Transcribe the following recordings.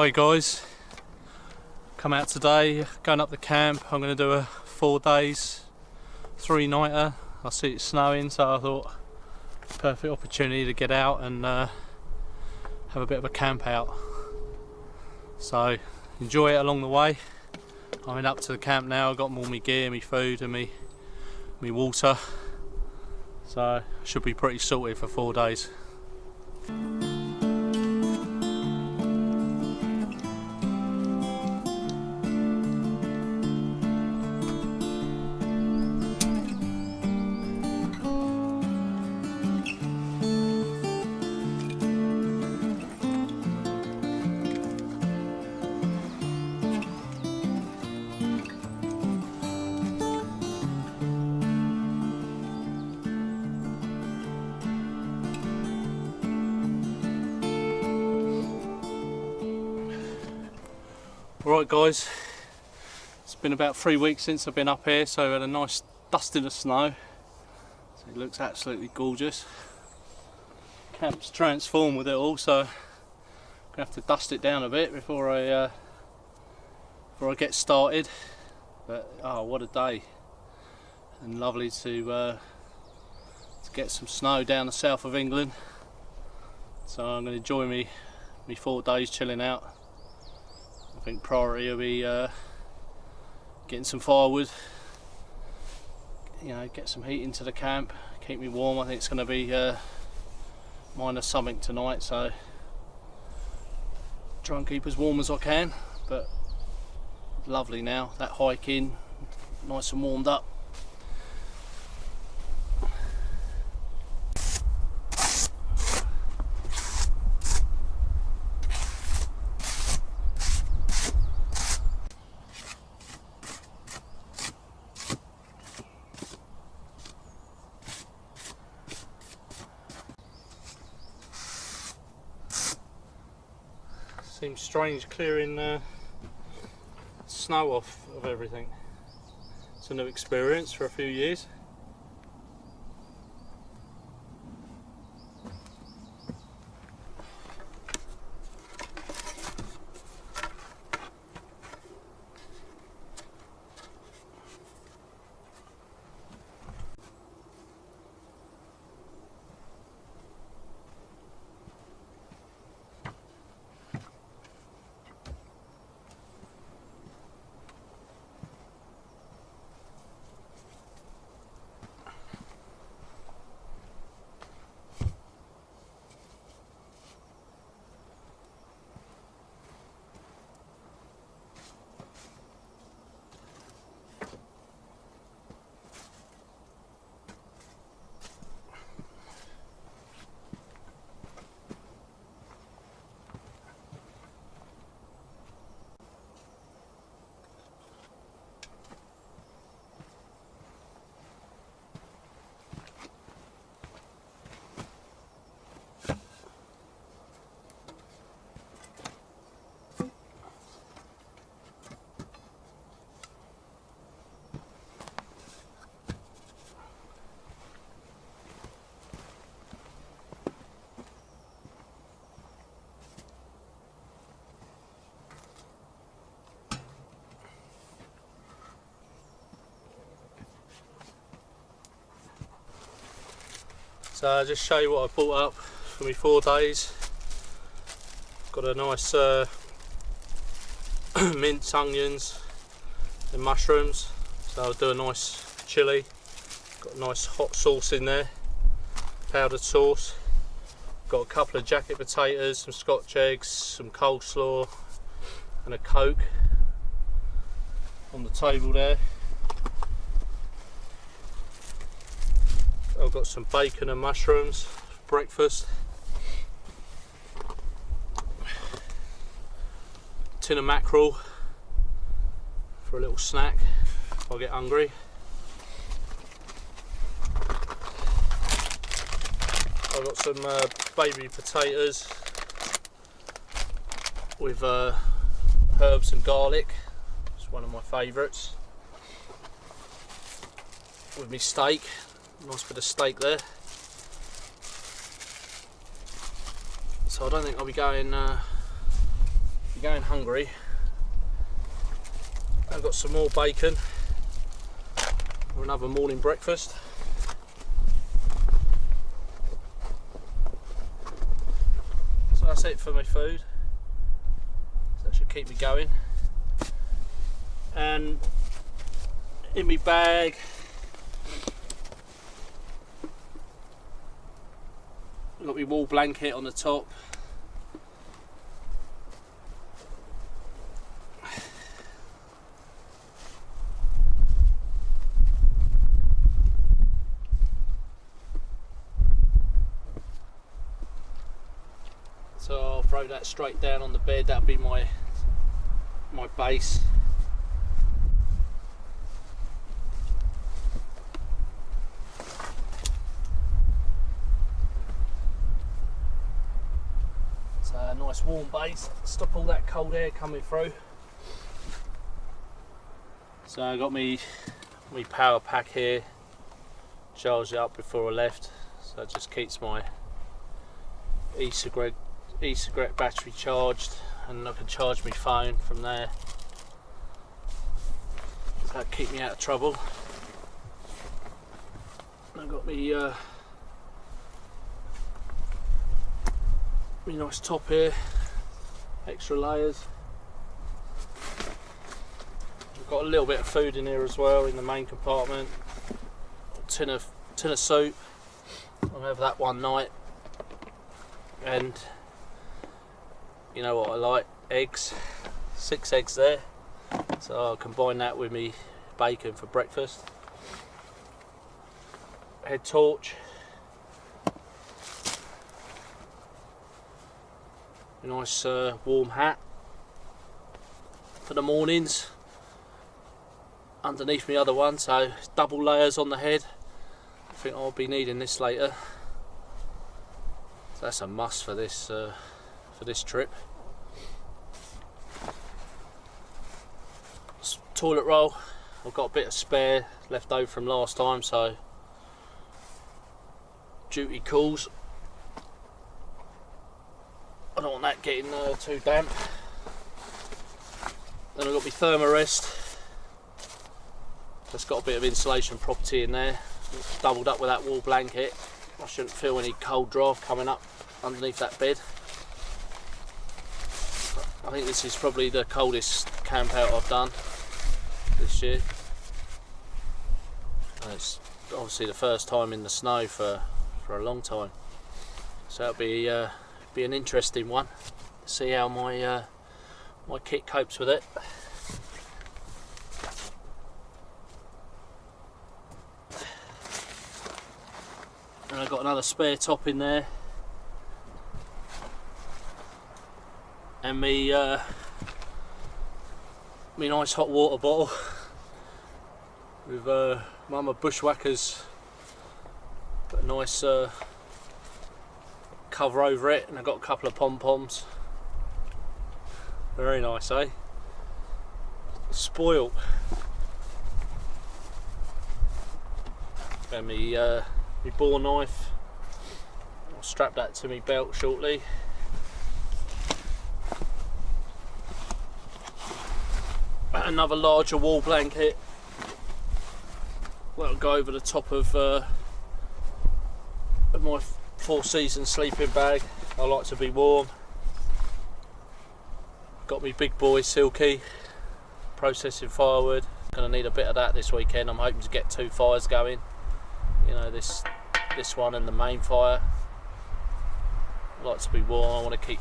Hi guys, come out today, going up the camp. I'm going to do a 4 days, 3-nighter. I see it's snowing, so I thought perfect opportunity to get out and have a bit of a camp out. So enjoy it along the way. I'm up to the camp now. I've got all my gear, my food and my water, so I should be pretty sorted for 4 days. Alright guys, it's been about 3 weeks since I've been up here, so I had a nice dusting of snow, so it looks absolutely gorgeous. Camp's transformed with it all, so I'm going to have to dust it down a bit before I get started. But oh, what a day, and lovely to get some snow down the south of England. So I'm going to enjoy me 4 days chilling out. I think priority will be getting some firewood, you know, get some heat into the camp, keep me warm. I think it's going to be minus something tonight, so try and keep as warm as I can. But lovely now, that hike in, nice and warmed up. Seems strange clearing snow off of everything. It's a new experience for a few years. So I'll just show you what I bought up for me 4 days. Got a nice mince, onions and mushrooms, so I'll do a nice chilli. Got a nice hot sauce in there, powdered sauce. Got a couple of jacket potatoes, some scotch eggs, some coleslaw and a Coke on the table there. I've got some bacon and mushrooms for breakfast. Tin of mackerel for a little snack if I get hungry. I've got some baby potatoes with herbs and garlic. It's one of my favourites. With me steak. Nice bit of steak there. So I don't think I'll be going you're going hungry. I've got some more bacon for another morning breakfast. So that's it for my food. So that should keep me going. And in my bag, I've got my wool blanket on the top. So I'll throw that straight down on the bed. That'll be my base. So a nice warm base. Stop all that cold air coming through. So I got me power pack here. Charged it up before I left. So it just keeps my e-cigarette battery charged, and I can charge my phone from there. So that'll keep me out of trouble. And I've got me nice top here, extra layers. I've got a little bit of food in here as well in the main compartment. A tin of soup. I'll have that one night. And you know what I like? Eggs. 6 eggs there. So I'll combine that with me bacon for breakfast. Head torch. A nice warm hat for the mornings. Underneath my other one, so double layers on the head. I think I'll be needing this later. So that's a must for this trip. Toilet roll. I've got a bit of spare left over from last time, so duty calls. I don't want that getting too damp. Then I've got my Thermarest. That's got a bit of insulation property in there. Doubled up with that wool blanket. I shouldn't feel any cold draft coming up underneath that bed. I think this is probably the coldest camp out I've done this year. And it's obviously the first time in the snow for a long time. So it'll be an interesting one. See how my kit copes with it. And I've got another spare top in there. And me nice hot water bottle with Mama Bushwhackers. Got a nice cover over it, and I've got a couple of pom-poms. Very nice, eh? Spoiled. And me boar knife. I'll strap that to my belt shortly. Another larger wool blanket. That'll go over the top of my 4-season sleeping bag. I like to be warm. Got me Bigboy silky processing firewood. Gonna need a bit of that this weekend. I'm hoping to get 2 fires going. You know, this one and the main fire. I like to be warm. I want to keep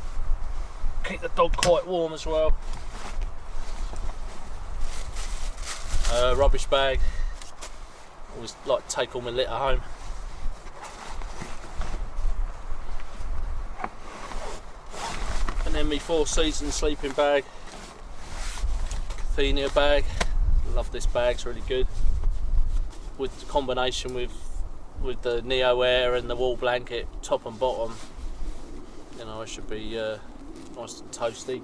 the dog quite warm as well. Rubbish bag. Always like to take all my litter home. And then my 4-season sleeping bag. Cathenia bag. Love this bag, it's really good. With the combination with the Neo Air and the wool blanket, top and bottom, you know, it should be nice and toasty.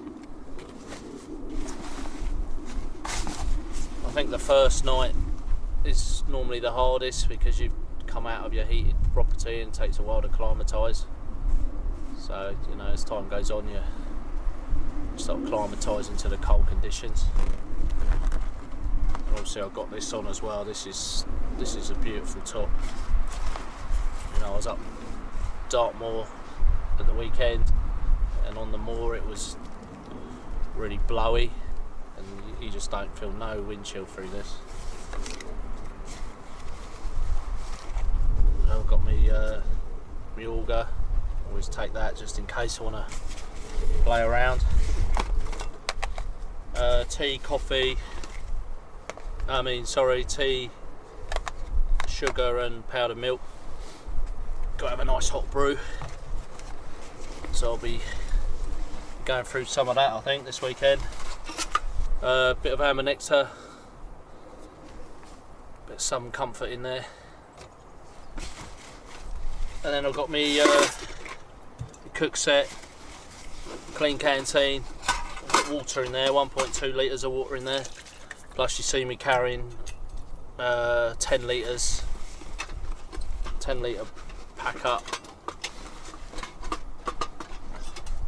I think the first night is normally the hardest because you come out of your heated property and it takes a while to acclimatise. So, you know, as time goes on, start acclimatising to the cold conditions. And obviously I've got this on as well. This is a beautiful top. You know, I was up Dartmoor at the weekend, and on the moor it was really blowy, and you just don't feel no wind chill through this. I've got my auger. Always take that just in case I want to play around. Tea, sugar and powdered milk. Got to have a nice hot brew. So I'll be going through some of that, I think, this weekend. Bit of amber nectar. Bit of some comfort in there. And then I've got me cook set, clean canteen, got water in there, 1.2 litres of water in there. Plus you see me carrying 10 litres, 10 litre pack up.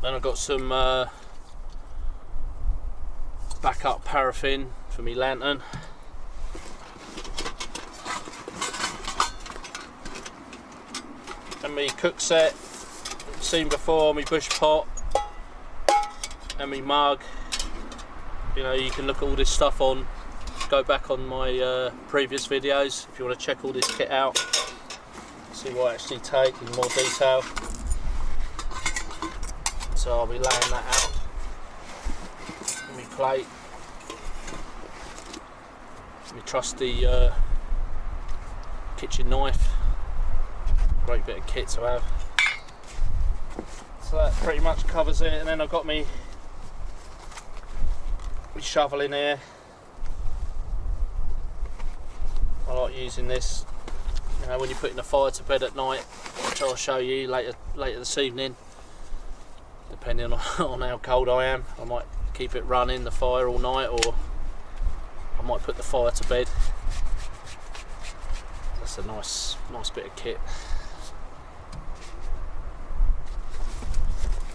Then I've got some backup paraffin for me lantern. And me cook set, seen before, me bush pot and me mug. You know, you can look at all this stuff on, go back on my previous videos if you want to check all this kit out, see what I actually take in more detail. So I'll be laying that out on my plate. My trusty kitchen knife. Great bit of kit to have. So that pretty much covers it, and then I've got me shovel in here. I like using this, you know, when you're putting the fire to bed at night, which I'll show you later this evening. Depending on how cold I am, I might keep it running, the fire, all night, or I might put the fire to bed. That's a nice bit of kit.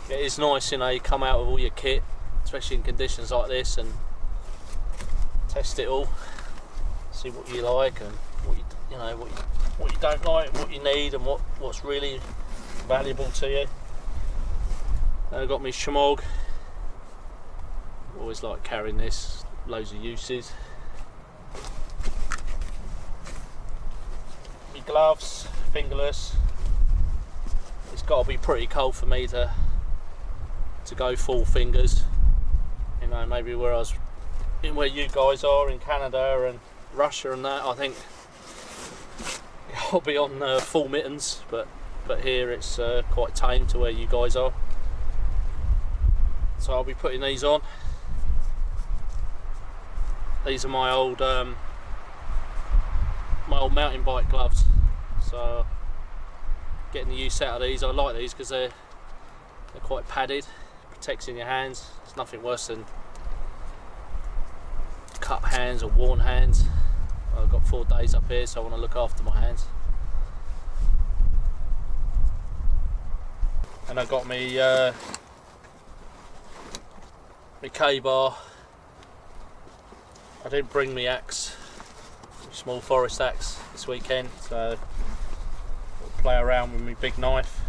It is nice, you know, you come out with all your kit, especially in conditions like this, and test it all, see what you like and what you don't like, what you need, and what's really valuable to you. Then I've got my shmog. Always like carrying this, loads of uses. My gloves, fingerless. It's got to be pretty cold for me to go full fingers. You know, maybe where you guys are in Canada and Russia and that, I think I'll be on full mittens, but here it's quite tame to where you guys are. So I'll be putting these on. These are my old mountain bike gloves. So getting the use out of these. I like these because they're quite padded, protects in your hands. It's nothing worse than cut hands or worn hands. I've got 4 days up here, so I want to look after my hands. And I've got me K-bar. I didn't bring me axe, small forest axe this weekend, so I'll play around with my big knife.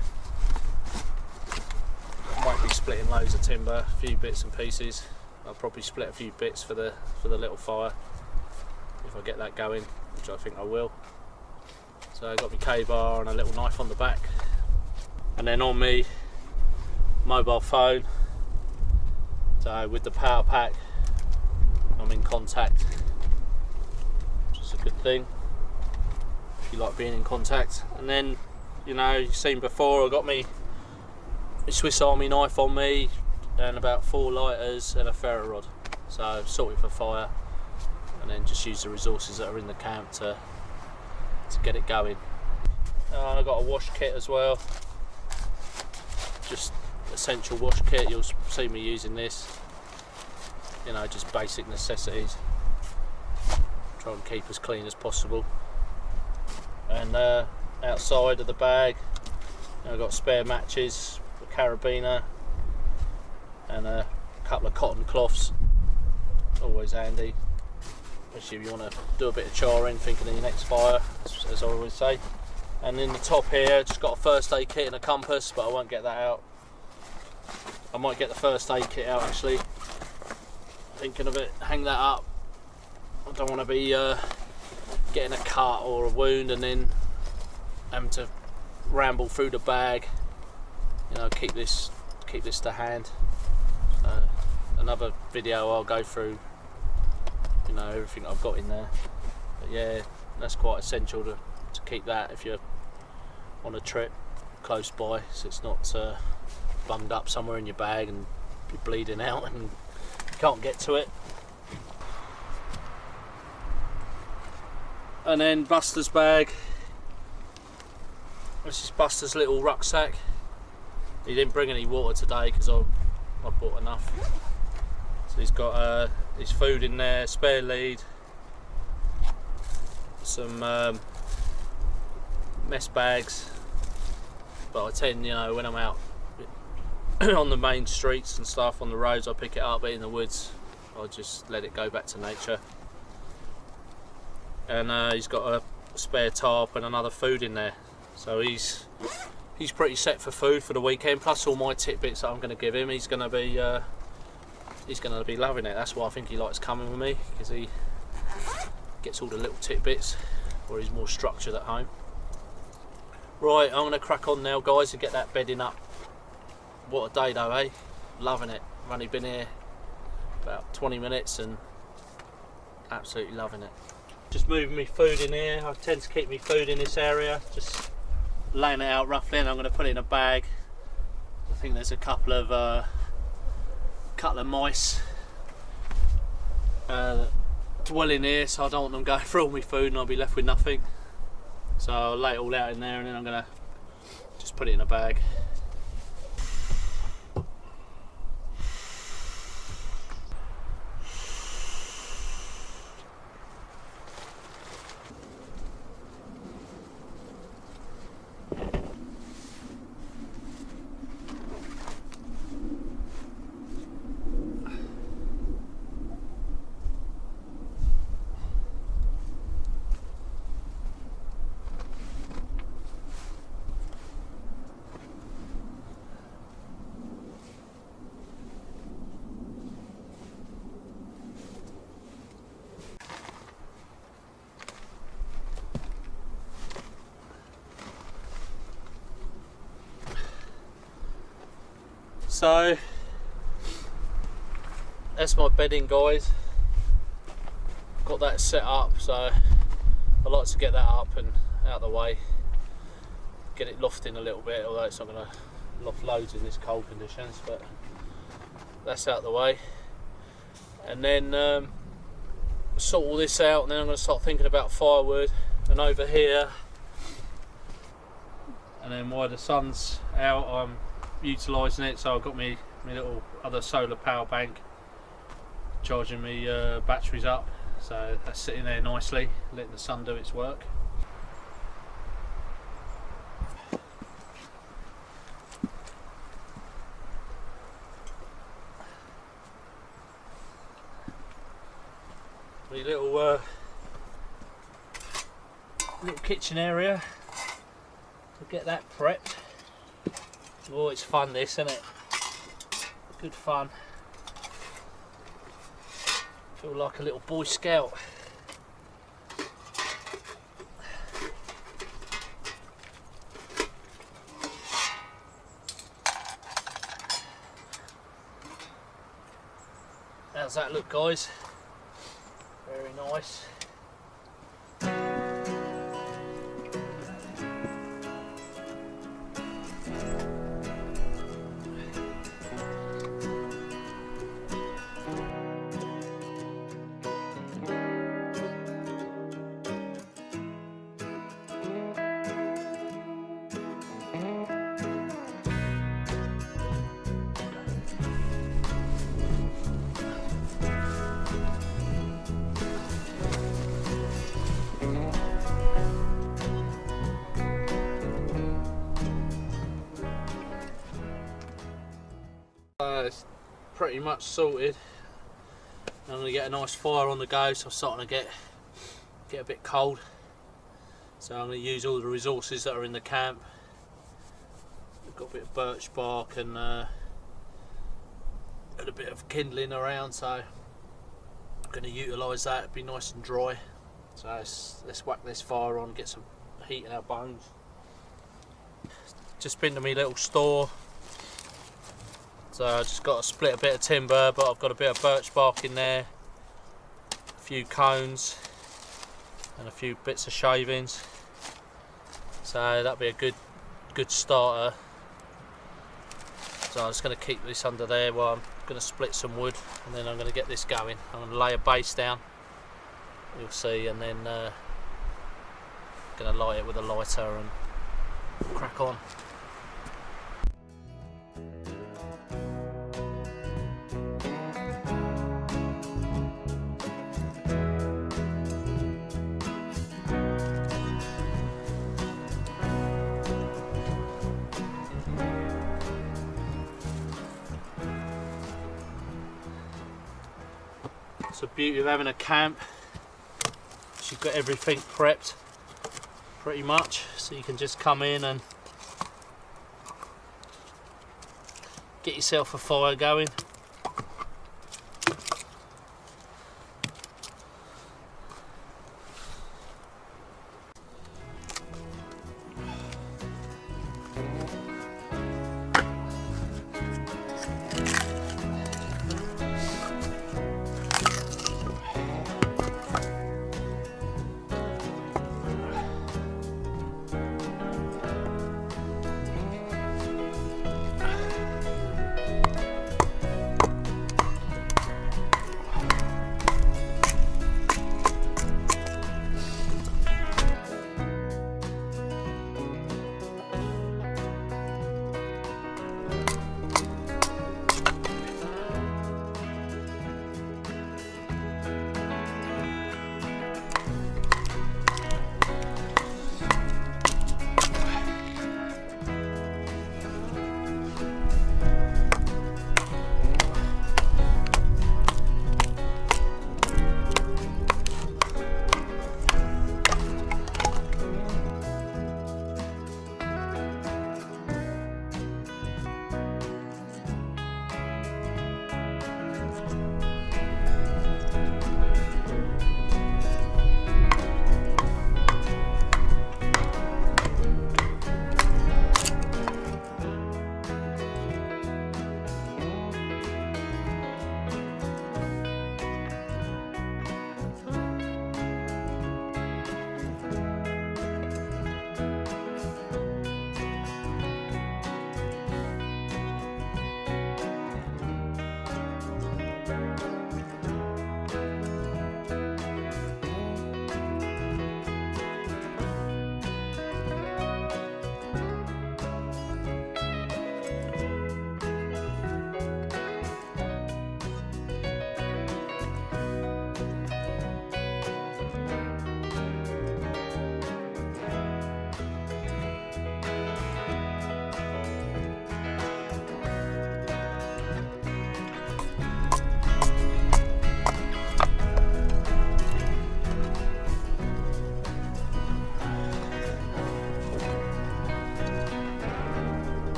I might be splitting loads of timber, a few bits and pieces. I'll probably split a few bits for the little fire if I get that going, which I think I will. So I got my K-bar and a little knife on the back, and then on me mobile phone. So with the power pack, I'm in contact, which is a good thing if you like being in contact. And then, you know, you've seen before, I got my Swiss Army knife on me and about 4 lighters and a ferro rod. So sorted for fire, and then just use the resources that are in the camp to get it going. I got a wash kit as well, just essential wash kit. You'll see me using this, you know, just basic necessities. Try and keep as clean as possible. And outside of the bag, I've got spare matches, a carabiner, and a couple of cotton cloths, always handy, especially if you want to do a bit of charring, thinking of your next fire, as I always say. And in the top here, just got a first aid kit and a compass, but I won't get that out. I might get the first aid kit out actually, thinking of it, hang that up. I don't want to be getting a cut or a wound and then having to ramble through the bag. You know, keep this to hand. Another video I'll go through, you know, everything I've got in there. But yeah, that's quite essential to keep that if you're on a trip close by, so it's not bunged up somewhere in your bag and you're bleeding out and you can't get to it. And then Buster's bag. This is Buster's little rucksack. He didn't bring any water today because I bought enough. So he's got his food in there, spare lead, some mess bags. But I tend, you know, when I'm out on the main streets and stuff, on the roads, I pick it up, but in the woods I just let it go back to nature. And he's got a spare tarp and another food in there, so he's pretty set for food for the weekend. Plus all my tidbits that I'm going to give him, he's going to be loving it. That's why I think he likes coming with me, because he gets all the little tidbits, where he's more structured at home. Right, I'm going to crack on now, guys, and get that bedding up. What a day though, eh? Loving it. I've only been here about 20 minutes and absolutely loving it. Just moving my food in here. I tend to keep my food in this area, just laying it out roughly, and I'm going to put it in a bag. I think there's a couple of mice dwell in here, so I don't want them going through all my food and I'll be left with nothing. So I'll lay it all out in there, and then I'm going to just put it in a bag. So that's my bedding, guys. Got that set up, so I like to get that up and out of the way, get it lofting a little bit, although it's not going to loft loads in this cold conditions, but that's out of the way. And then sort all this out, and then I'm going to start thinking about firewood. And over here, and then while the sun's out, I'm utilising it. So I've got my little other solar power bank charging me batteries up, so that's sitting there nicely, letting the sun do its work. My little kitchen area, to get that prepped. Oh, it's fun this, isn't it? Good fun. Feel like a little Boy Scout. How's that look, guys? Very nice. pretty much sorted. I'm going to get a nice fire on the go, so I'm starting to get a bit cold. So I'm going to use all the resources that are in the camp. I've got a bit of birch bark and a bit of kindling around, so I'm going to utilise that. It'll be nice and dry. So let's whack this fire on, get some heat in our bones. Just been to my little store. So I just got to split a bit of timber, but I've got a bit of birch bark in there, a few cones and a few bits of shavings. So that'll be a good starter. So I'm just going to keep this under there while I'm going to split some wood, and then I'm going to get this going. I'm going to lay a base down, you'll see, and then going to light it with a lighter and crack on. It's the beauty of having a camp. You've got everything prepped pretty much, so you can just come in and get yourself a fire going.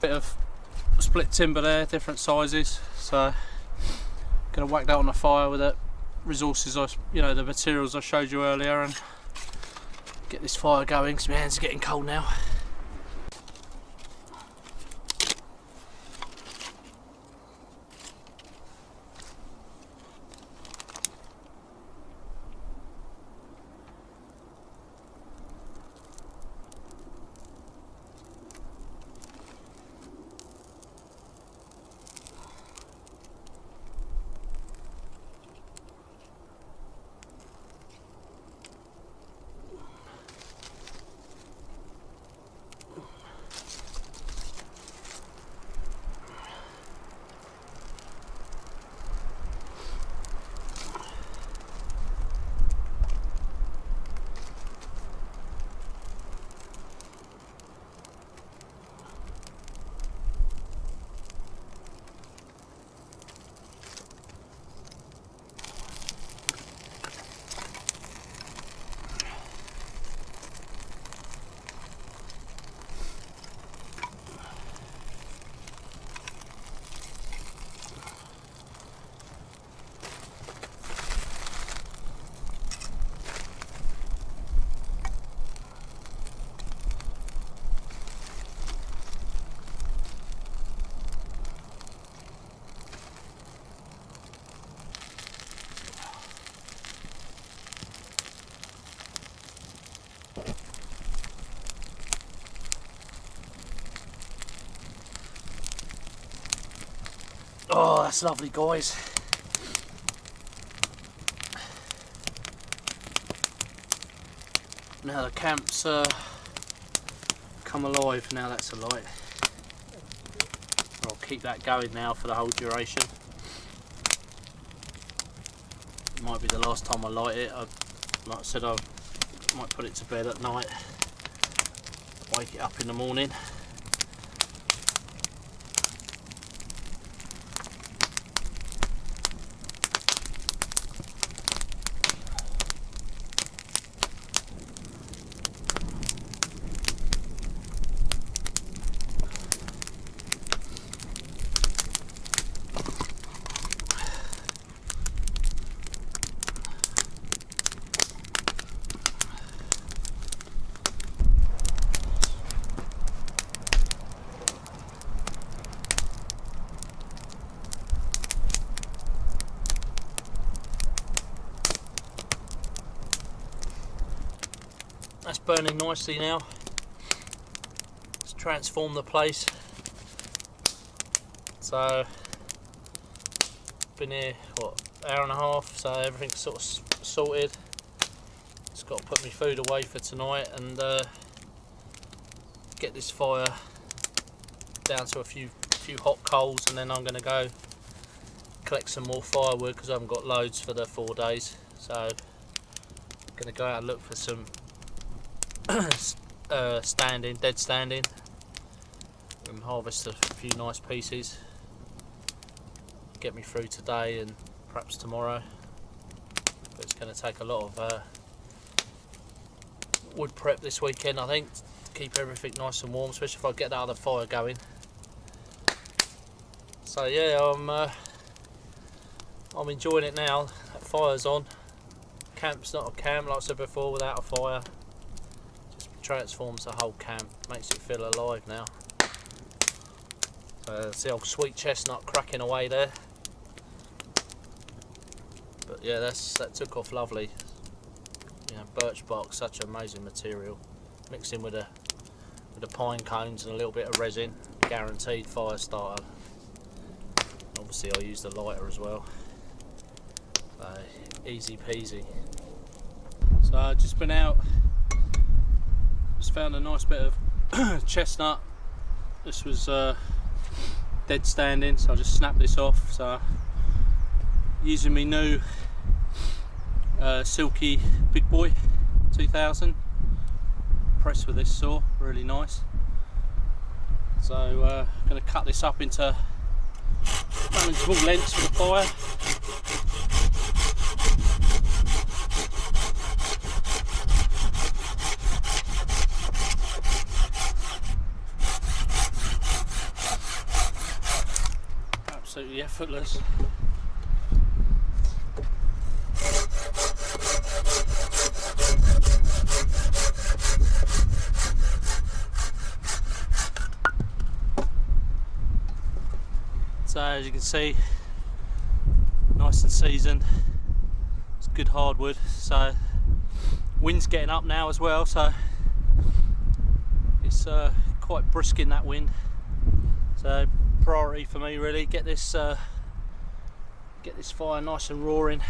Bit of split timber there, different sizes, so gonna whack that on the fire with the resources the materials I showed you earlier, and get this fire going because my hands are getting cold now. that's lovely, guys. Now the camp's come alive. Now that's a light. I'll keep that going now for the whole duration. It might be the last time I light it. Like I said, I might put it to bed at night, wake it up in the morning. That's burning nicely now. It's transformed the place. So, been here, what, hour and a half, so everything's sort of sorted. Just got to put my food away for tonight and get this fire down to a few hot coals, and then I'm going to go collect some more firewood because I haven't got loads for the 4 days. So, I'm going to go out and look for some dead standing, and harvest a few nice pieces, get me through today and perhaps tomorrow. But it's going to take a lot of wood prep this weekend, I think, to keep everything nice and warm, especially if I get that other fire going. So yeah, I'm enjoying it now. That fire's on. Camp's not a camp, like I said before, without a fire. Transforms the whole camp, makes it feel alive now. So it's the old sweet chestnut cracking away there. But yeah, that took off lovely. You know, birch bark, such an amazing material. Mixed in with the pine cones and a little bit of resin, guaranteed fire starter. Obviously, I used a lighter as well. So easy peasy. So I've just been out. Just found a nice bit of chestnut. This was dead standing, so I just snapped this off. So using my new silky Bigboy 2000. Pressed with this saw, really nice. So I'm going to cut this up into manageable lengths for the fire. Absolutely effortless. So as you can see, nice and seasoned. It's good hardwood. So wind's getting up now as well, so it's quite brisk in that wind. So priority for me really, get this fire nice and roaring.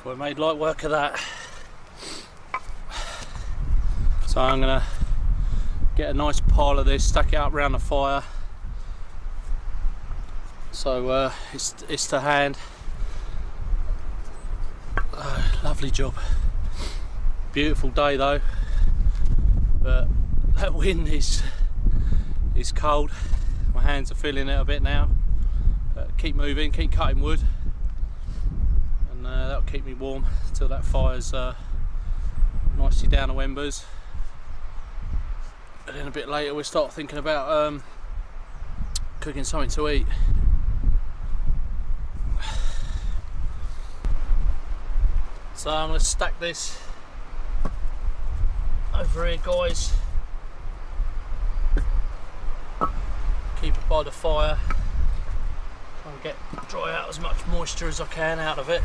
I made light work of that. So I'm gonna get a nice pile of this, stack it up around the fire. So it's to hand. Lovely job. Beautiful day though, but that wind is cold. My hands are feeling it a bit now. But keep moving, keep cutting wood. That'll keep me warm till that fire's nicely down the embers, and then a bit later we'll start thinking about cooking something to eat. So I'm going to stack this over here, guys. Keep it by the fire. Try and dry out as much moisture as I can out of it.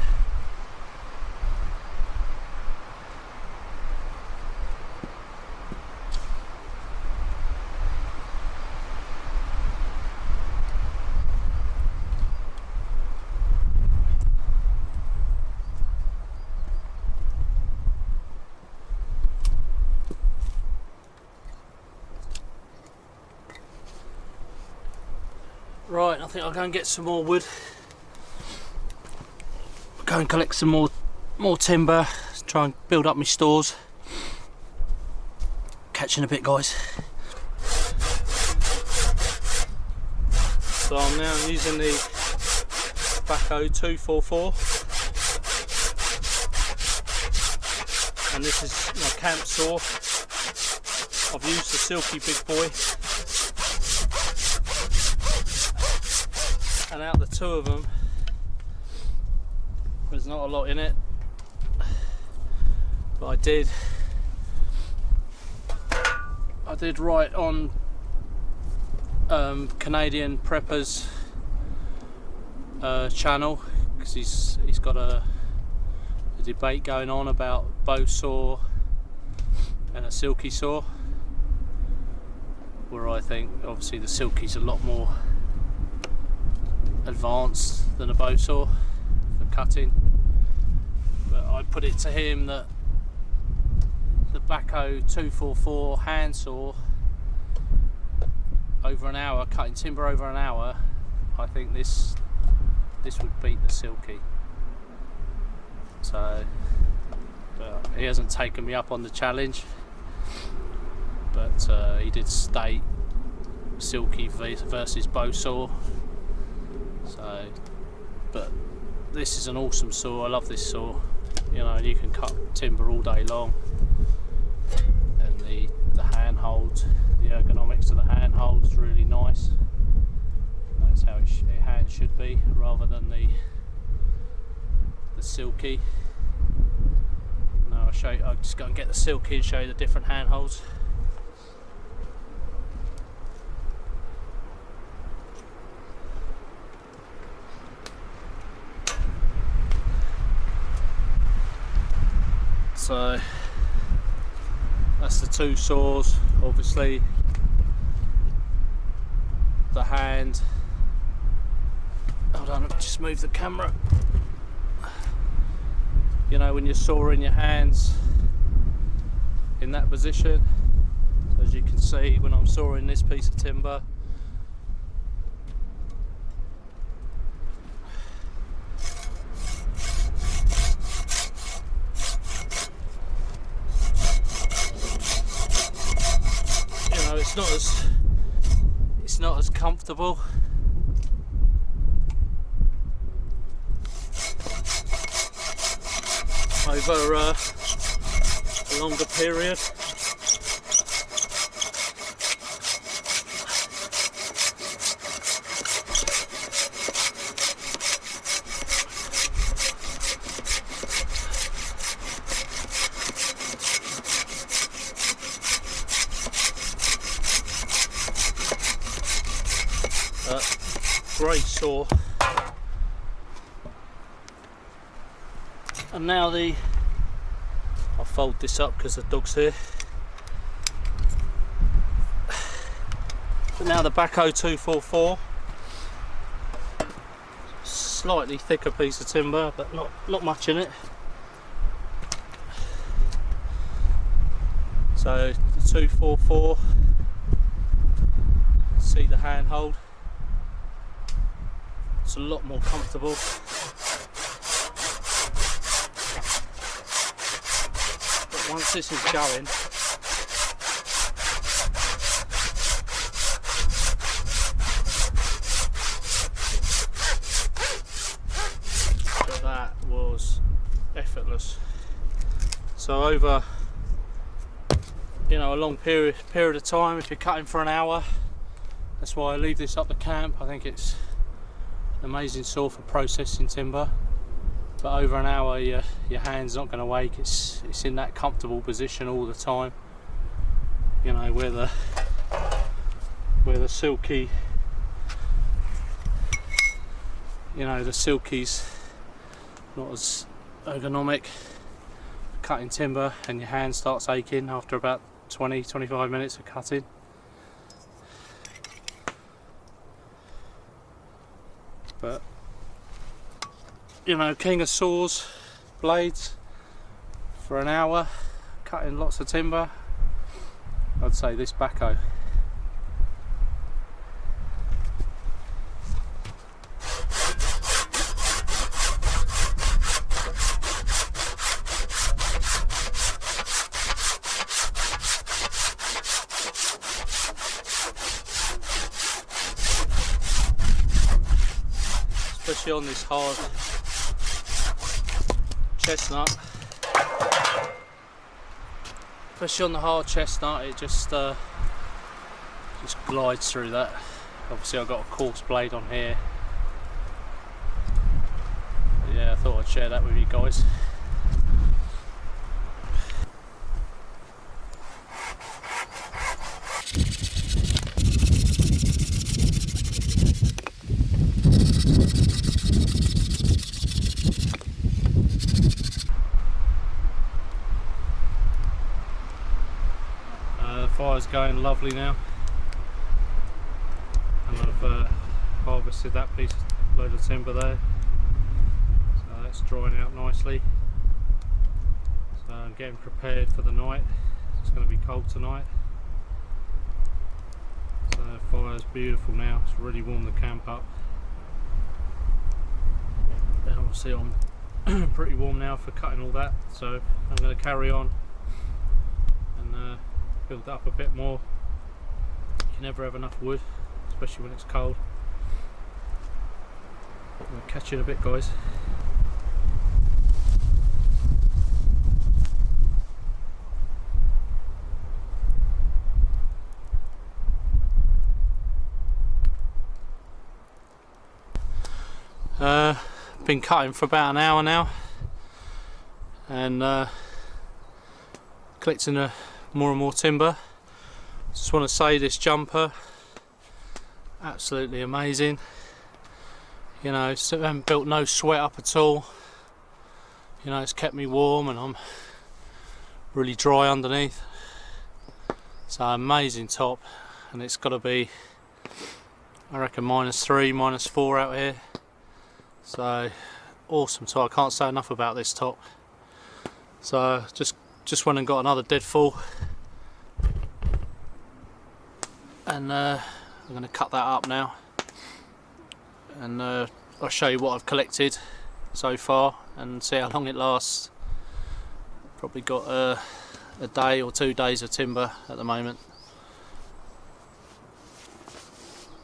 Right, I think I'll go and get some more wood. Go and collect some more timber. Try and build up my stores. Catch you in a bit, guys. So I'm now using the Bahco 244, and this is my camp saw. I've used the silky Bigboy. And out of the two of them, there's not a lot in it, but I did write on Canadian Prepper's channel, because he's got a debate going on about bow saw and a silky saw, where I think obviously the silky's a lot more advanced than a bow saw for cutting, but I put it to him that the Bahco 244 hand saw over an hour, cutting timber over an hour, I think this would beat the silky. So but he hasn't taken me up on the challenge, but he did state silky versus bow saw. So, but this is an awesome saw. I love this saw. You know, you can cut timber all day long, and the hand holds, the ergonomics of the hand holds really nice. That's how a hand should be, rather than the silky. Now I'll show you. I'll just go and get the silky and show you the different hand holds. So that's the two saws, obviously. The hand, hold on, let me just move the camera. You know, when you're sawing your hands in that position, as you can see when I'm sawing this piece of timber, it's not as comfortable. Over a longer period. Great saw. And now I'll fold this up because the dog's here. But now the Bahco 244, slightly thicker piece of timber, but not much in it. So the 244, see the handhold. It's a lot more comfortable. But once this is going, but that was effortless. So over, you know, a long period of time, if you're cutting for an hour, that's why I leave this up the camp. I think it's an amazing saw for processing timber. but over an hour your hand's not going to wake. It's in that comfortable position all the time, you know, where the silky, you know, the silky's not as ergonomic cutting timber, and your hand starts aching after about 20-25 minutes of cutting. But you know, king of saws, blades, for an hour cutting lots of timber, I'd say this Bahco. Especially on this hard chestnut, especially on the hard chestnut, it just glides through that. Obviously I've got a coarse blade on here, but yeah, I thought I'd share that with you guys. Fire's going lovely now, and I've harvested that load of timber there, so that's drying out nicely. So I'm getting prepared for the night. It's going to be cold tonight, so the fire's beautiful now. It's really warmed the camp up, and obviously I'm pretty warm now for cutting all that, so I'm going to carry on and build up a bit more. You can never have enough wood, especially when it's cold. I'll catch you in a bit, guys. Been cutting for about an hour now, and collecting more and more timber. Just want to say, this jumper, absolutely amazing. You know, so I haven't built no sweat up at all. You know, it's kept me warm, and I'm really dry underneath. So amazing top, and it's got to be, I reckon, -3, -4 out here. So awesome top. I can't say enough about this top. So just went and got another deadfall, and I'm going to cut that up now, and I'll show you what I've collected so far and see how long it lasts. Probably got a day or 2 days of timber at the moment.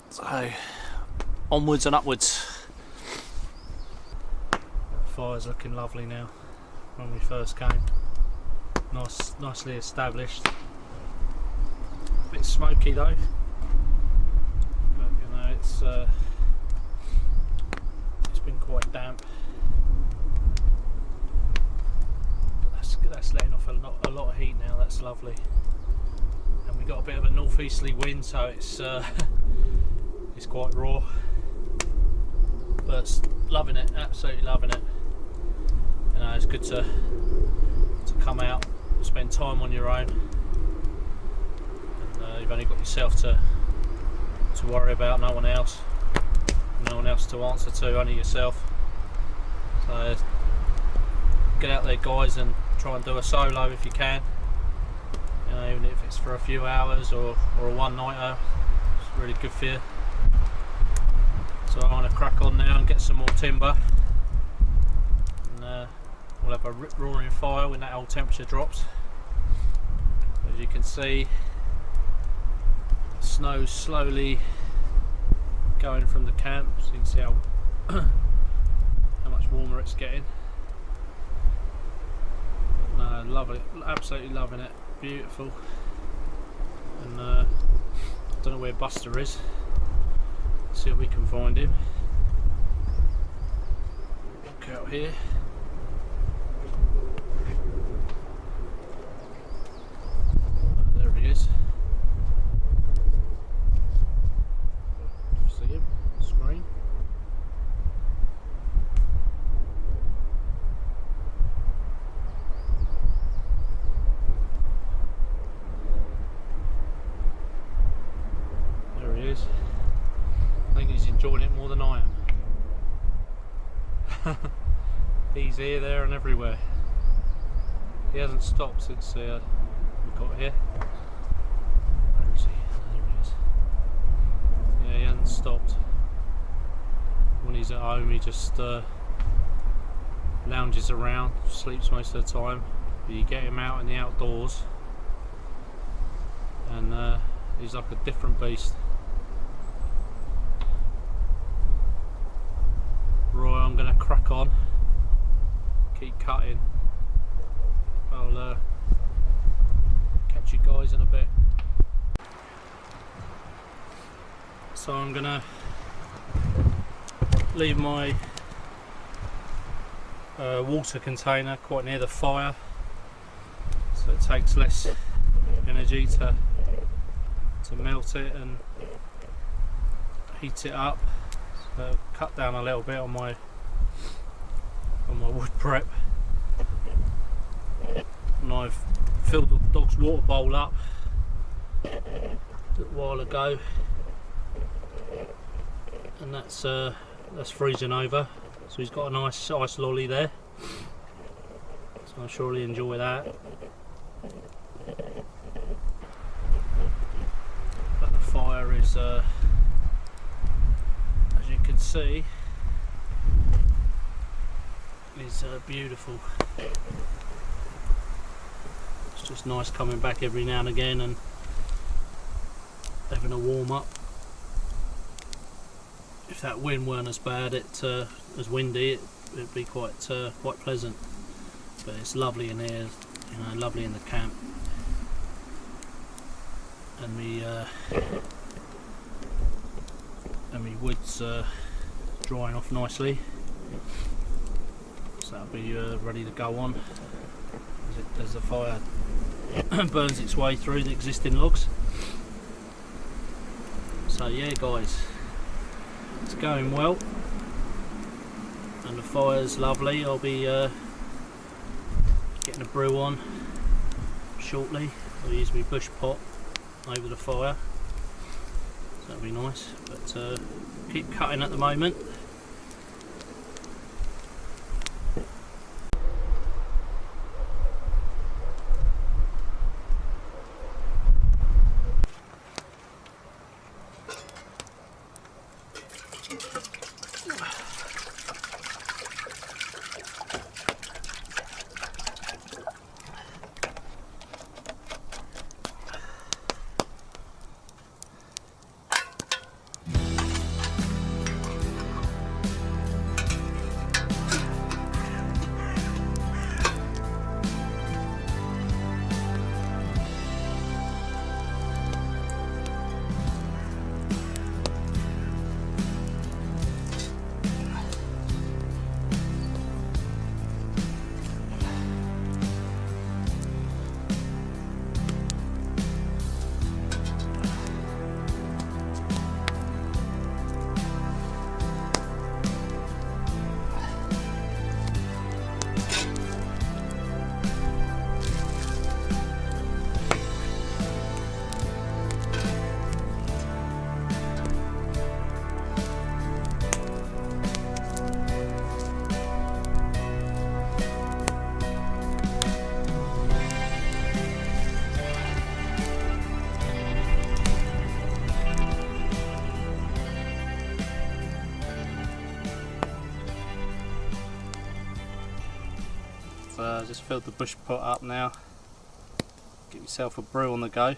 So onwards and upwards. Fire's looking lovely now when we first came. Nicely established. A bit smoky though, but you know, it's been quite damp. But that's letting off a lot of heat now. That's lovely. And we got a bit of a northeasterly wind, so it's quite raw. But loving it, absolutely loving it. You know, it's good to come out, spend time on your own, and you've only got yourself to worry about, no one else to answer to, only yourself. So get out there, guys, and try and do a solo if you can. You know, even if it's for a few hours or a one-nighter, it's really good for you. So I'm going to crack on now and get some more timber, and we'll have a rip-roaring fire when that old temperature drops. As you can see, the snow's slowly going from the camp, so you can see how much warmer it's getting. But no, love it, absolutely loving it, beautiful. And I don't know where Buster is. See if we can find him. Walk out here. He's here, there and everywhere. He hasn't stopped since we got here. Where is he? There he is. Yeah, he hasn't stopped. When he's at home he just lounges around, sleeps most of the time. But you get him out in the outdoors and he's like a different beast. Right, I'm going to crack on, keep cutting. I'll catch you guys in a bit. So I'm going to leave my water container quite near the fire, so it takes less energy to melt it and heat it up. So cut down a little bit on my wood prep. And I've filled the dog's water bowl up a little while ago, and that's freezing over. So he's got a nice ice lolly there. So I'll surely enjoy that. But the fire is, as you can see, is beautiful. It's just nice coming back every now and again and having a warm up. If that wind weren't as bad, as windy, it'd be quite pleasant. But it's lovely in here, you know, lovely in the camp. And me wood's drying off nicely, so that'll be ready to go on as the fire burns its way through the existing logs. So yeah guys, it's going well and the fire's lovely. I'll be getting a brew on shortly. I'll use my bush pot over the fire, so that'll be nice. But keep cutting at the moment. I just filled the bush pot up now. Get yourself a brew on the go.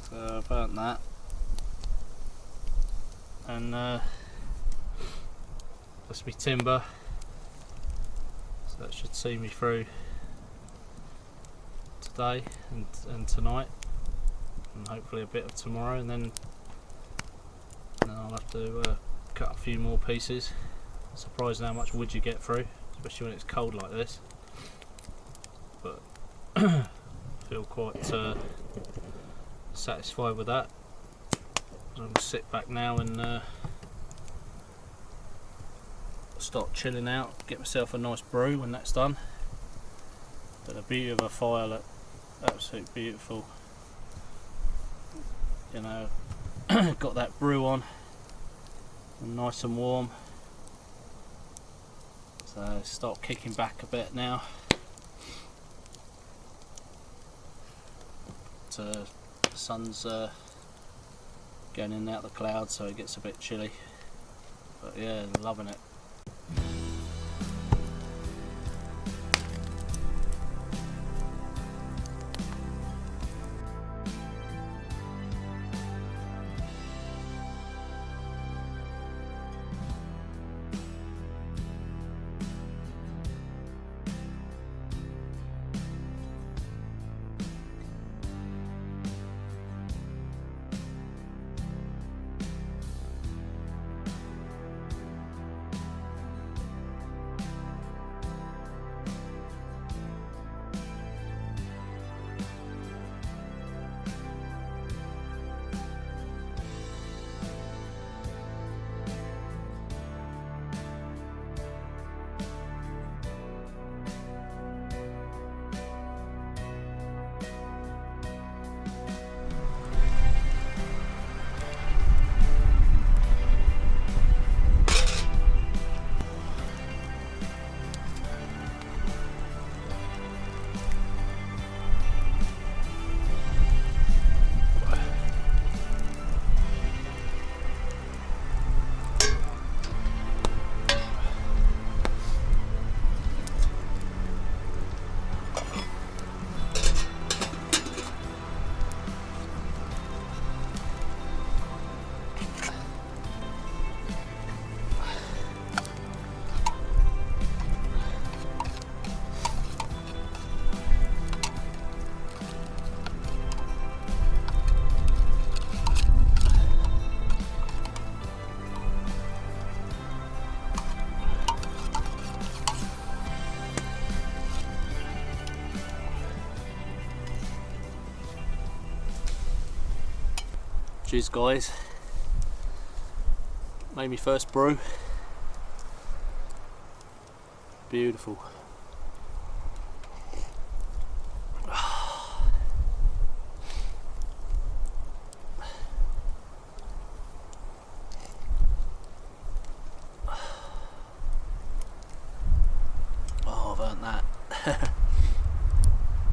So I've burnt that, and that's my timber, so that should see me through today and tonight, and hopefully a bit of tomorrow, and then I'll have to cut a few more pieces. I'm surprised how much wood you get through, especially when it's cold like this. But I feel quite satisfied with that. I'm going to sit back now and start chilling out, get myself a nice brew when that's done. But the beauty of a fire, look, absolutely beautiful. You know, got that brew on, and nice and warm. So start kicking back a bit now. The sun's going in and out of the clouds, so it gets a bit chilly. But yeah, loving it. Cheers guys, made me first brew. Beautiful. Oh, I've earned that.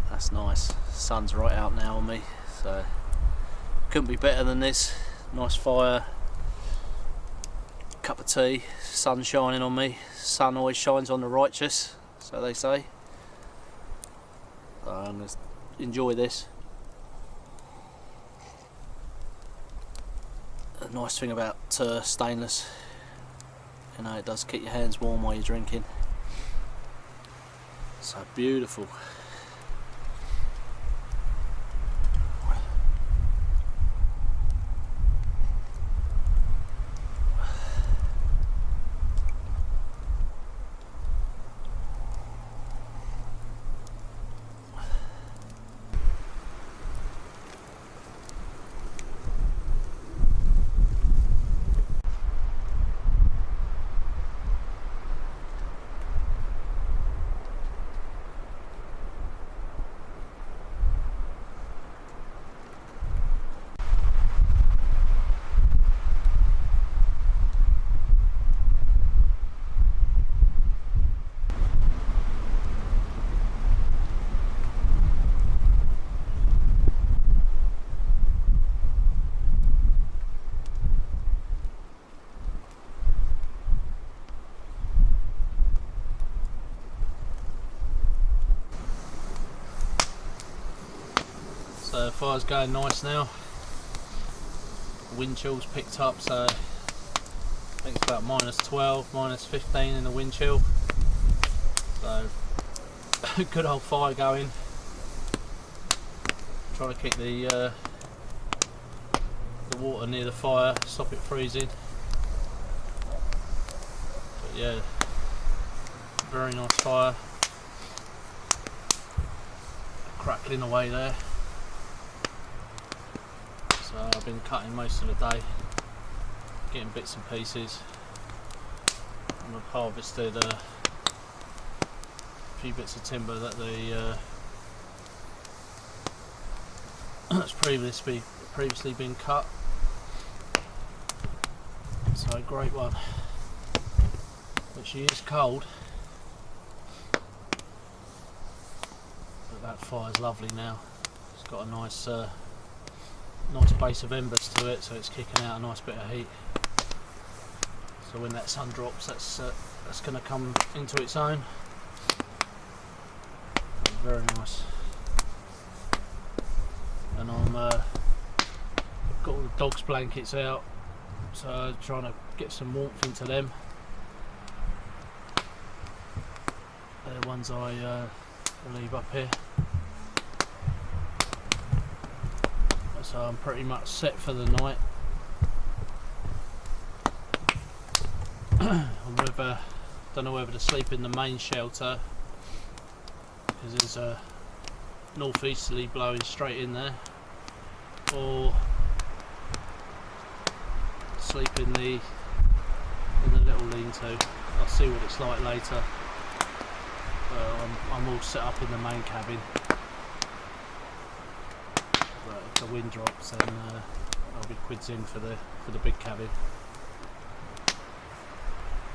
That's nice. Sun's right out now on me, so couldn't be better than this. Nice fire, cup of tea, sun shining on me. Sun always shines on the righteous, so they say. So I'm going to enjoy this. A nice thing about stainless, you know, it does keep your hands warm while you're drinking. So beautiful. So the fire's going nice now. Wind chill's picked up, so I think it's about -12, -15 in the wind chill. So good old fire going. Trying to keep the water near the fire, stop it freezing. But yeah, very nice fire. Crackling away there. So I've been cutting most of the day, getting bits and pieces, and I've harvested a few bits of timber that that's previously been cut. So a great one, which is cold, That fire's lovely now. It's got a nice nice base of embers to it, so it's kicking out a nice bit of heat. So when that sun drops, that's going to come into its own. Very nice. And I've got all the dogs' blankets out, so I'm trying to get some warmth into them. They're the ones I leave up here. So I'm pretty much set for the night. Don't know whether to sleep in the main shelter because there's a northeasterly blowing straight in there, or sleep in the little lean-to. I'll see what it's like later. I'm all set up in the main cabin. But if the wind drops, then I'll be quids in for the big cabin.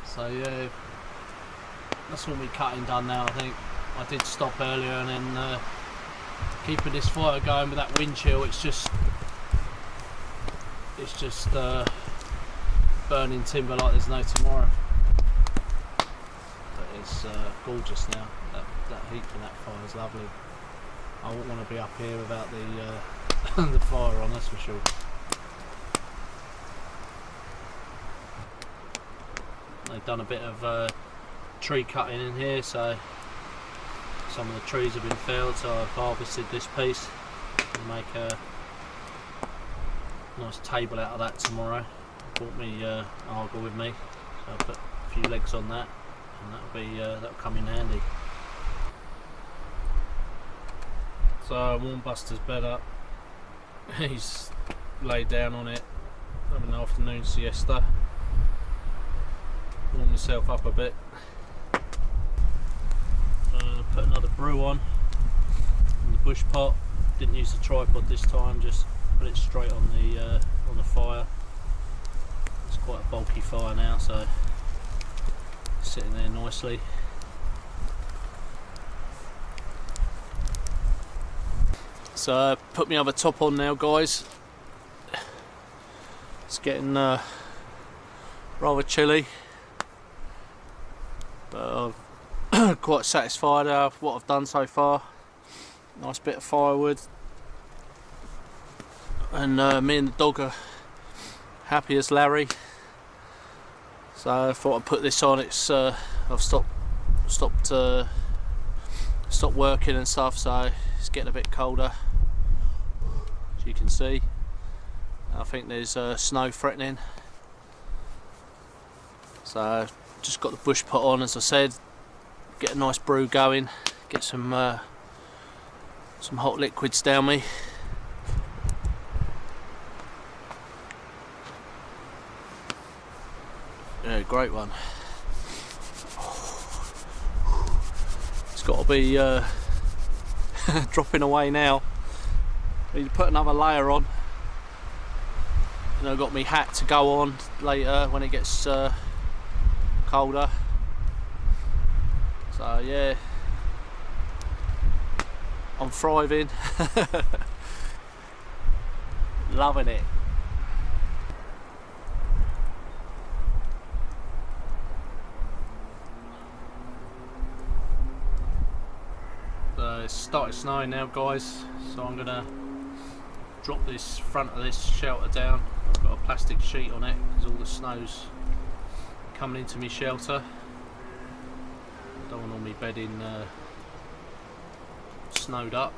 So yeah, that's all my cutting done now. I think I did stop earlier, and then keeping this fire going with that wind chill, it's just burning timber like there's no tomorrow. But it's gorgeous now. That heat from that fire is lovely. I wouldn't want to be up here without the the fire on, that's for sure. They've done a bit of tree cutting in here, so some of the trees have been felled, so I've harvested this piece and make a nice table out of that tomorrow. I brought me argle with me, so I'll put a few legs on that, and that'll come in handy. So Warmbuster's bed up. He's laid down on it, having an afternoon siesta. Warm myself up a bit. Put another brew on the bush pot. Didn't use the tripod this time, just put it straight on the fire. It's quite a bulky fire now, so it's sitting there nicely. So put my other top on now, guys. It's getting rather chilly, but I'm quite satisfied with what I've done so far. Nice bit of firewood, and me and the dog are happy as Larry. So I thought I'd put this on. It's I've stopped working and stuff, so it's getting a bit colder, as you can see. I think there's snow threatening, so just got the bush pot on, as I said. Get a nice brew going, get some hot liquids down me. Yeah, great one. It's got to be dropping away now. I need to put another layer on. And I've got my hat to go on later when it gets colder. So yeah, I'm thriving. Loving it. So it's started snowing now, guys, so I'm gonna drop this front of this shelter down. I've got a plastic sheet on it because all the snow's coming into my shelter. Don't want all my bedding snowed up,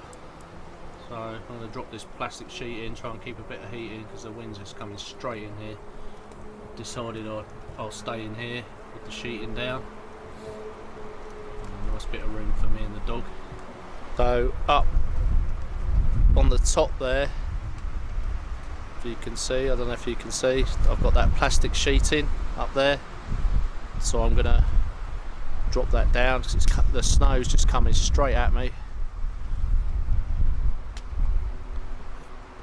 so I'm going to drop this plastic sheet in, try and keep a bit of heat in because the wind's just coming straight in here. I've decided I'll stay in here with the sheeting down. A nice bit of room for me and the dog. So up on the top there, if you can see, I don't know if you can see, I've got that plastic sheeting up there, so I'm going to drop that down because the snow's just coming straight at me.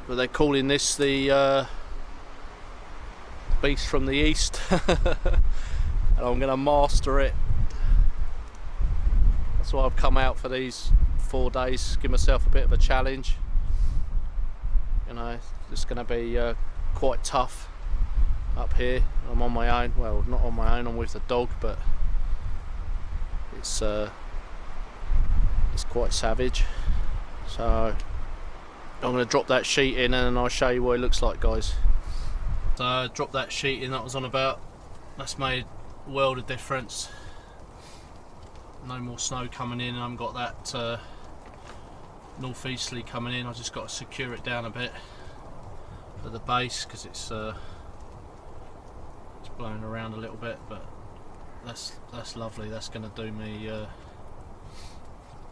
But they're calling this the beast from the east. And I'm going to master it. That's why I've come out for these 4 days, give myself a bit of a challenge. You know, it's going to be quite tough up here. I'm on my own. Well, not on my own, I'm with the dog, but it's quite savage. So I'm going to drop that sheet in and then I'll show you what it looks like, guys. So I dropped that sheet in that was on about. That's made a world of difference. No more snow coming in. I haven't got that northeasterly coming in. I just got to secure it down a bit at the base because it's blowing around a little bit, but that's lovely. That's going to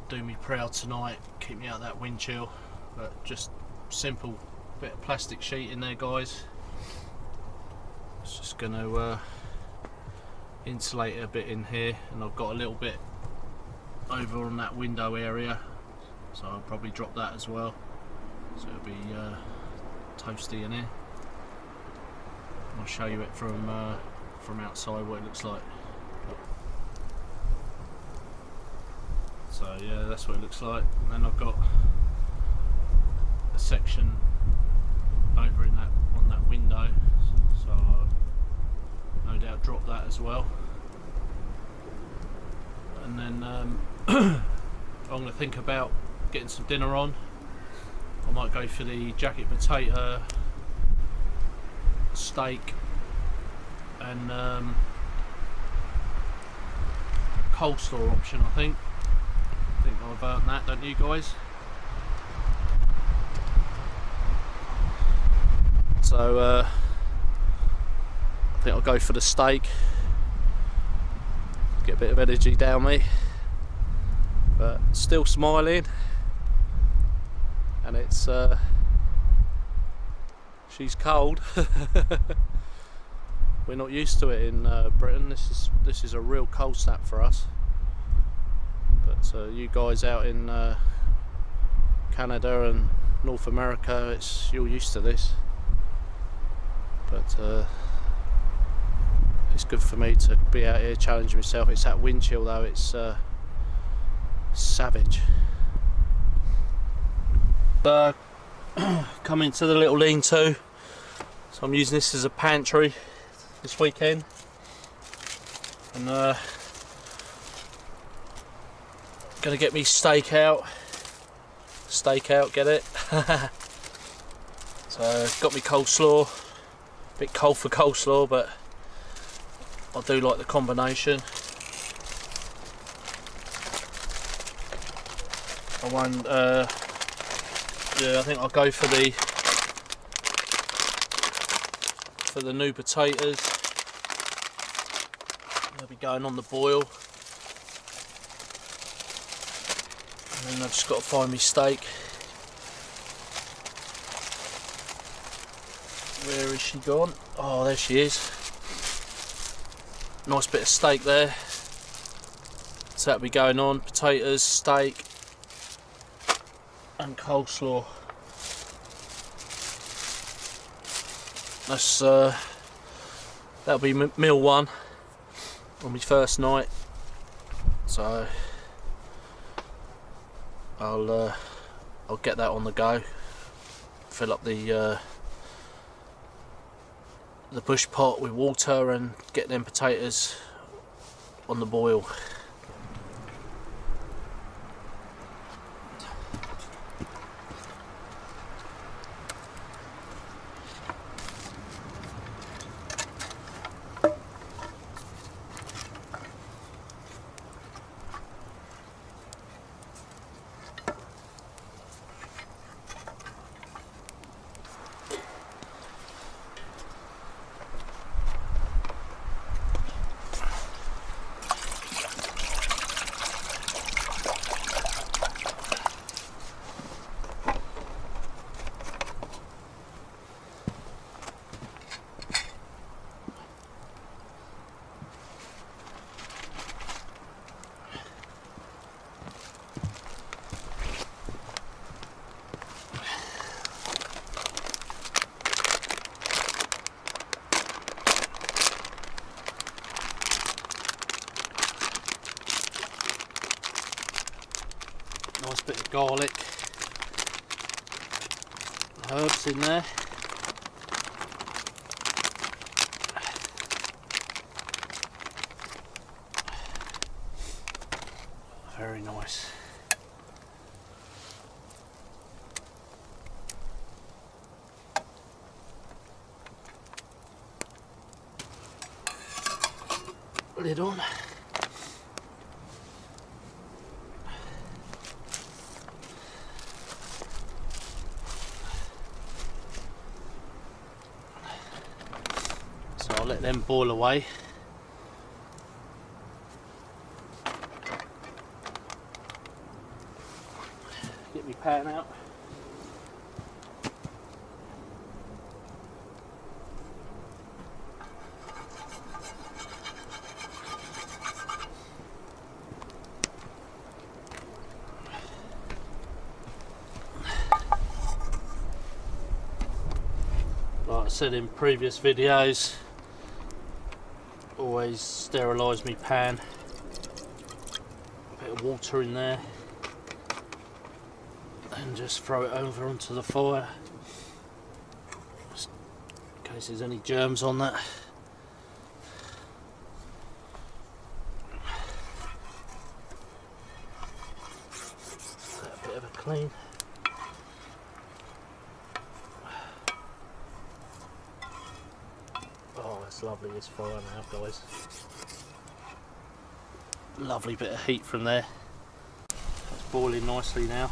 do me proud tonight, keep me out of that wind chill. But just simple bit of plastic sheet in there, guys. It's just going to insulate it a bit in here, and I've got a little bit over on that window area, so I'll probably drop that as well, so it'll be toasty in here. I'll show you it from outside what it looks like. So yeah, that's what it looks like. And then I've got a section over on that window, so I'll no doubt drop that as well. And then I'm going to think about getting some dinner on. I might go for the jacket potato, steak, and coleslaw option. I think I've earned that, don't you guys? So I think I'll go for the steak. Get a bit of energy down me, but still smiling. And it's she's cold. We're not used to it in Britain. This is a real cold snap for us. But you guys out in Canada and North America, you're used to this. But it's good for me to be out here challenging myself. It's that wind chill though, it's savage. Coming to the little lean-to, so I'm using this as a pantry this weekend, and gonna get me steak out, get it. So got me coleslaw, a bit cold for coleslaw, but I do like the combination. I won't yeah, I think I'll go for the new potatoes. They'll be going on the boil. And then I've just got to find me steak. Where is she gone? Oh, there she is. Nice bit of steak there. So that'll be going on. Potatoes, steak, and coleslaw. That's that'll be meal one on my first night. So I'll get that on the go. Fill up the bush pot with water and get them potatoes on the boil. Nice bit of garlic, herbs in there. Very nice. Lid on. So I'll let them boil away. Get my pan out. Like I said in previous videos, always sterilise my pan. A bit of water in there and just throw it over onto the fire, just in case there's any germs on that. A bit of a clean. Oh, it's lovely, this fire now, guys. Lovely bit of heat from there. It's boiling nicely now.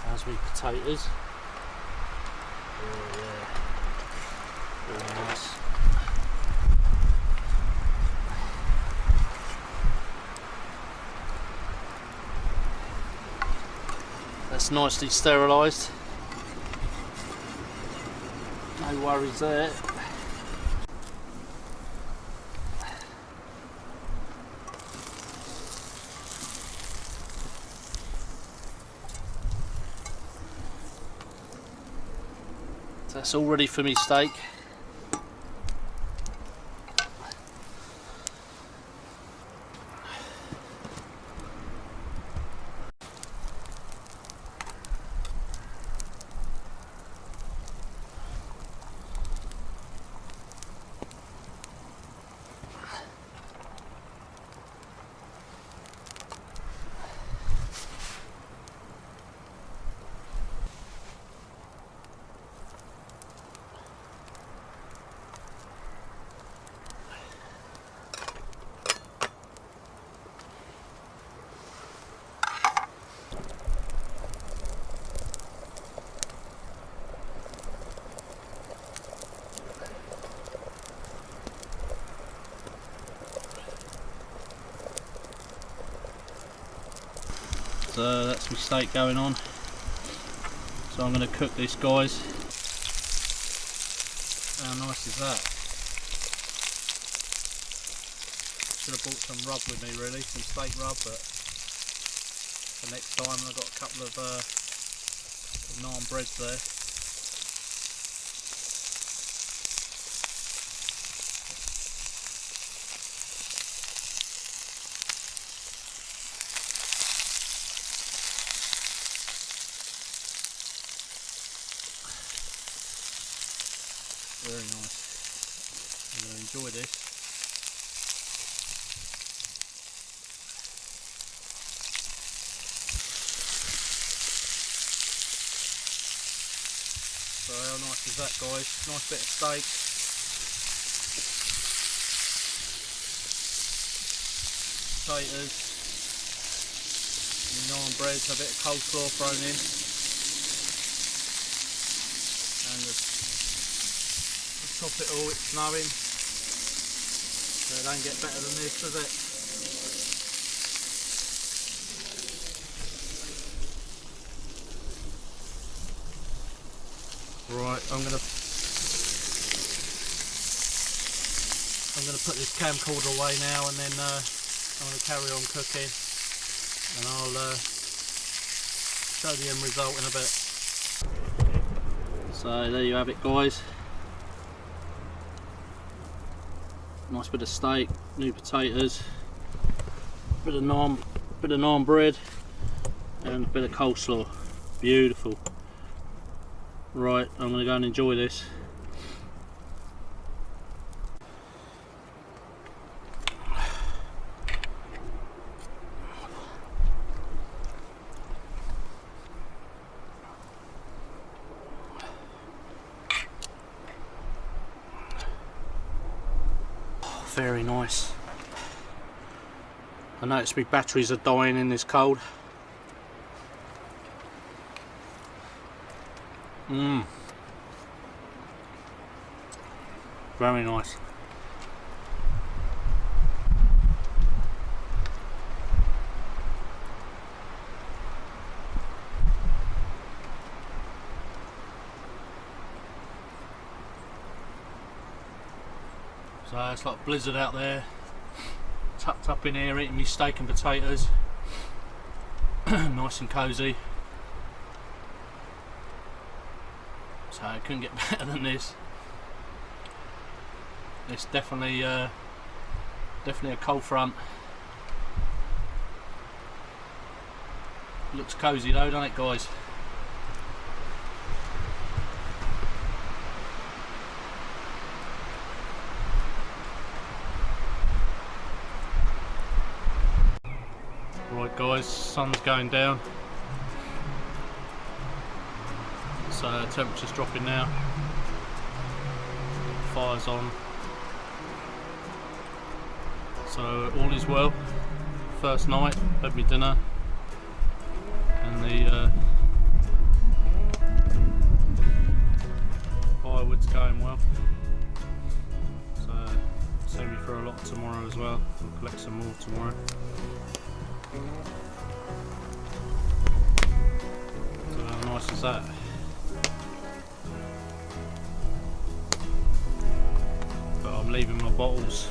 How's my potatoes? Oh yeah, very nice. That's nicely sterilised. No worries there. That's all ready for me steak. So that's my steak going on. So I'm going to cook this, guys. How nice is that? Should have brought some rub with me really, some steak rub, but for next time I've got a couple of naan breads there. Very nice. I'm going to enjoy this. So how nice is that, guys? Nice bit of steak. Potatoes. Naan breads, a bit of coleslaw thrown in. And top it all, it's snowing, so it don't get better than this, does it? Right, I'm going to I'm going to put this camcorder away now, and then I'm going to carry on cooking, and I'll show the end result in a bit. So there you have it, guys. Nice bit of steak, new potatoes, bit of naan bread, and a bit of coleslaw. Beautiful. Right, I'm going to go and enjoy this. Very nice. I noticed my batteries are dying in this cold. Very nice. So it's like blizzard out there, tucked up in here eating me steak and potatoes. Nice and cosy. So I couldn't get better than this. It's definitely a cold front. Looks cosy though, doesn't it, guys? Right guys, sun's going down, so temperature's dropping now, fire's on, so all is well. First night, had me dinner, and the firewood's going well, so see me for a lot tomorrow as well. We'll collect some more tomorrow. So how nice is that? But I'm leaving my bottles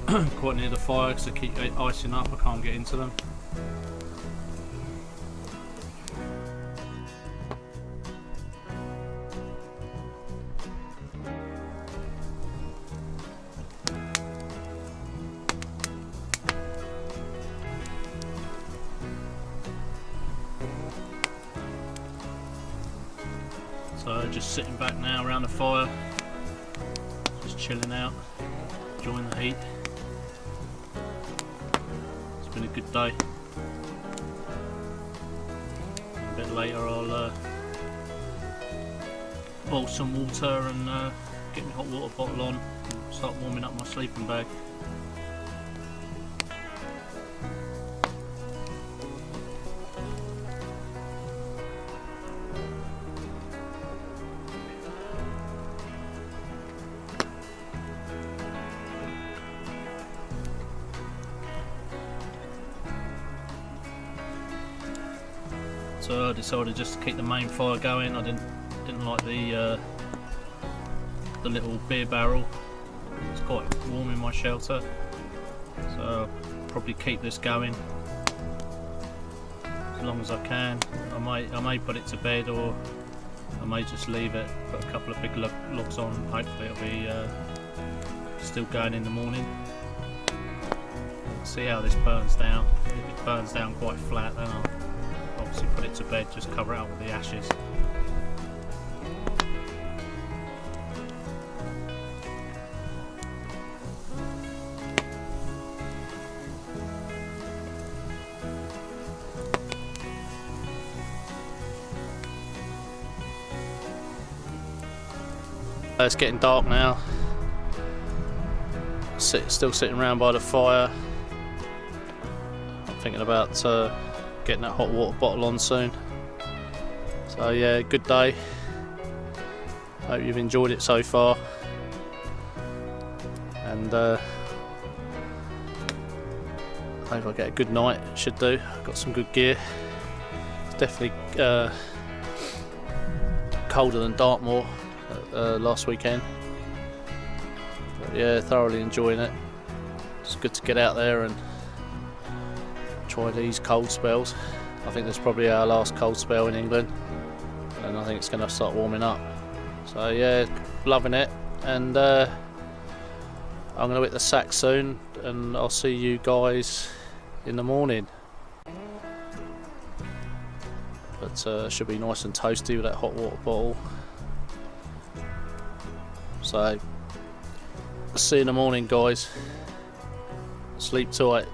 quite near the fire because I keep icing up, I can't get into them. So just sitting back now around the fire, just chilling out, enjoying the heat. It's been a good day. A bit later I'll boil some water and get my hot water bottle on and start warming up my sleeping bag. So I decided just to keep the main fire going. I didn't like the little beer barrel. It's quite warm in my shelter, so I'll probably keep this going as long as I can. I may put it to bed, or I may just leave it, put a couple of big logs on. Hopefully it'll be still going in the morning. See how this burns down. If it burns down quite flat, then I'll obviously put it to bed, just cover it up with the ashes. It's getting dark now. Still sitting around by the fire. I'm thinking about getting that hot water bottle on soon. So yeah, good day. Hope you've enjoyed it so far. And I hope I get a good night. Should do. Got some good gear. It's definitely colder than Dartmoor last weekend. But yeah, thoroughly enjoying it. It's good to get out there and try these cold spells. I think this is probably our last cold spell in England, and I think it's going to start warming up. So yeah, loving it, and I'm going to hit the sack soon, and I'll see you guys in the morning. But should be nice and toasty with that hot water bottle. So see you in the morning, guys. Sleep tight.